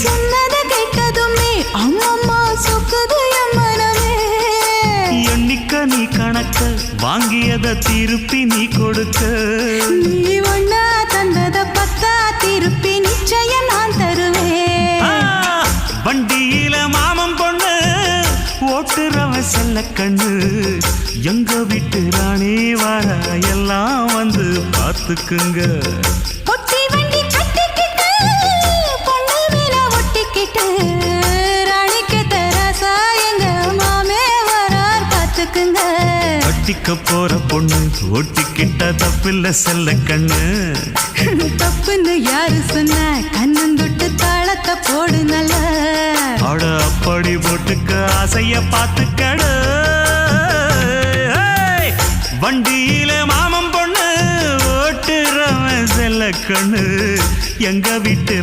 சொன்னத கேட்டதுமே அம்மம்மா சொக்குது என் மனமே. எண்ணிக்க நீ கணக்க வாங்கியத திருப்பி நீ கொடுக்க. நீ ஒன்னா தந்தத பத்தா திருப்பி நிச்சயம் நான் தருவேன். வண்டியில மாமன் பொண்ணு ஓட்டுறவன் செல்ல கண்ணு. எங்க வீட்டு ராணி வர எல்லாம் வந்து பார்த்துக்குங்க. ஒட்டி வண்டி கட்டிக்கிட்டு பொண்ணு மேல ஒட்டிக்கிட்டு ராணிக்கு தராசா எங்க மாமே வரார் பார்த்துக்குங்க. கட்டிக்க போற பொண்ணு ஓட்டிக்கிட்ட தப்பில்ல செல்ல கண்ணு. தப்புன்னு யாரு சொன்ன கண்ணந்தொட்டு தாளத்தை போடு நல்ல. அட அப்படி போட்டுக்க ஆசைய பார்த்துக்கடு. வண்டியில மாமன் பொண்ணு ஓட்டுறவன் செல்ல கண்ணு. எங்க வீட்டு